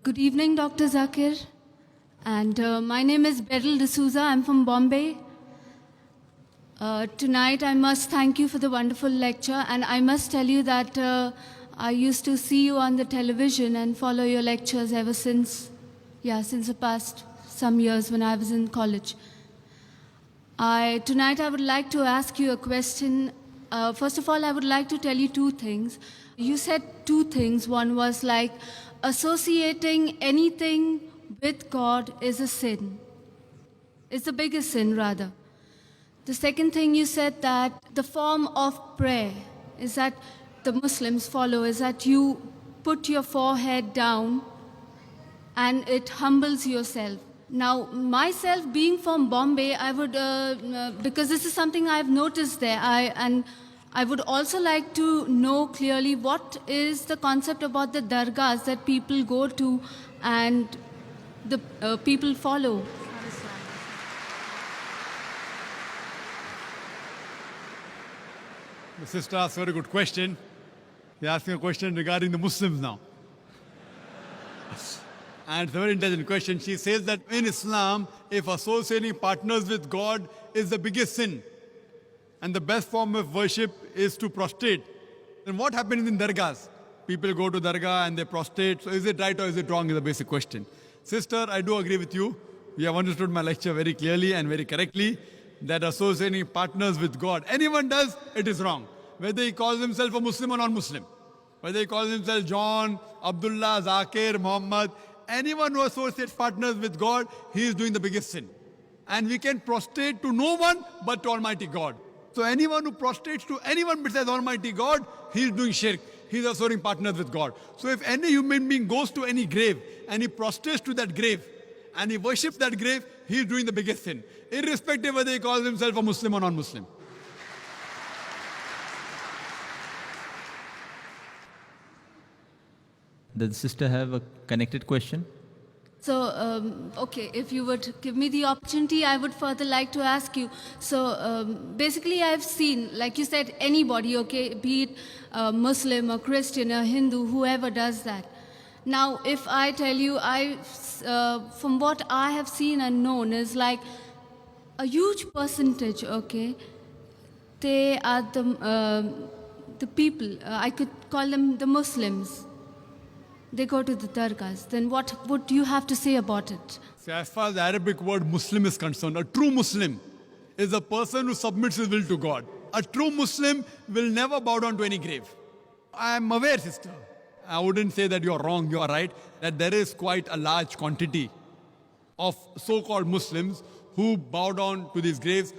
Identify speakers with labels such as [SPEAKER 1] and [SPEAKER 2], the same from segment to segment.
[SPEAKER 1] Good evening, Dr. Zakir. And my name is Beryl D'Souza. I'm from Bombay. Tonight, I must thank you for the wonderful lecture. And I must tell you that I used to see you on the television and follow your lectures ever since, since the past some years when I was in college. Tonight, I would like to ask you a question. First of all, I would like to tell you two things. You said two things. One was like associating anything with God is a sin. It's the biggest sin, rather. The second thing you said that the form of prayer is that the Muslims follow is that you put your forehead down and it humbles yourself. Now, myself being from Bombay, I would, because this is something I've noticed there, and I would also like to know clearly what is the concept about the dargahs that people go to and the people follow.
[SPEAKER 2] The sister asked a very good question. You're asking a question regarding the Muslims now. And it's a very intelligent question. She says that in Islam, if associating partners with God is the biggest sin, and the best form of worship is to prostrate, then what happens in dargahs? People go to dargah and they prostrate. So is it right or is it wrong is the basic question. Sister, I do agree with you. You have understood my lecture very clearly and very correctly that associating partners with God, anyone does, it is wrong. Whether he calls himself a Muslim or non-Muslim, whether he calls himself John, Abdullah, Zakir, Muhammad, anyone who associates partners with God, he is doing the biggest sin. And we can prostrate to no one but to Almighty God. So anyone who prostrates to anyone besides Almighty God, he is doing shirk. He is associating partners with God. So if any human being goes to any grave and he prostrates to that grave and he worships that grave, he is doing the biggest sin, irrespective whether he calls himself a Muslim or non-Muslim.
[SPEAKER 3] Does the sister have a connected question?
[SPEAKER 1] So, okay, if you would give me the opportunity, I would further like to ask you. So, basically, I've seen, like you said, anybody, okay, be it a Muslim, a Christian, a Hindu, whoever does that. Now, if I tell you, from what I have seen and known, is like a huge percentage, okay, they are the people, I could call them the Muslims. They go to the dargahs. Then what would you have to say about it?
[SPEAKER 2] So as far as the Arabic word Muslim is concerned, a true Muslim is a person who submits his will to God. A true Muslim will never bow down to any grave. I am aware, sister. I wouldn't say that you're wrong, you're right, that there is quite a large quantity of so-called Muslims who bow down to these graves.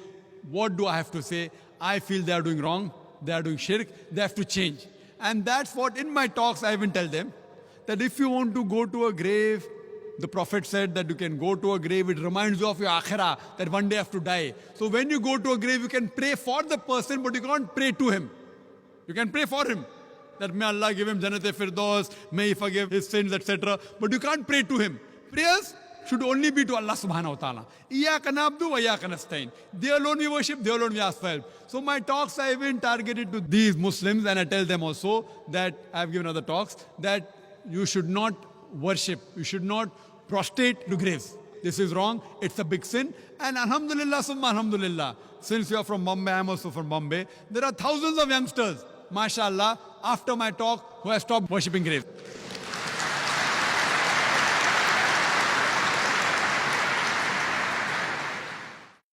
[SPEAKER 2] What do I have to say? I feel they are doing wrong, they are doing shirk, they have to change. And that's what in my talks I even tell them, that if you want to go to a grave, the Prophet said that you can go to a grave, it reminds you of your akhirah, that one day you have to die. So when you go to a grave, you can pray for the person, but you can't pray to him. You can pray for him, that may Allah give him Jannat-e-Firdaus, may He forgive his sins, etc. But you can't pray to him. Prayers should only be to Allah subhanahu wa ta'ala. Iyaka na'budu wa iyaka nasta'in. They alone we worship, they alone we ask for help. So my talks are even targeted to these Muslims, and I tell them also that I have given other talks, that you should not worship, you should not prostrate to graves. This is wrong, it's a big sin. And alhamdulillah, summa alhamdulillah, since you are from Bombay, I am also from Bombay, there are thousands of youngsters, mashallah, after my talk, who have stopped worshipping graves.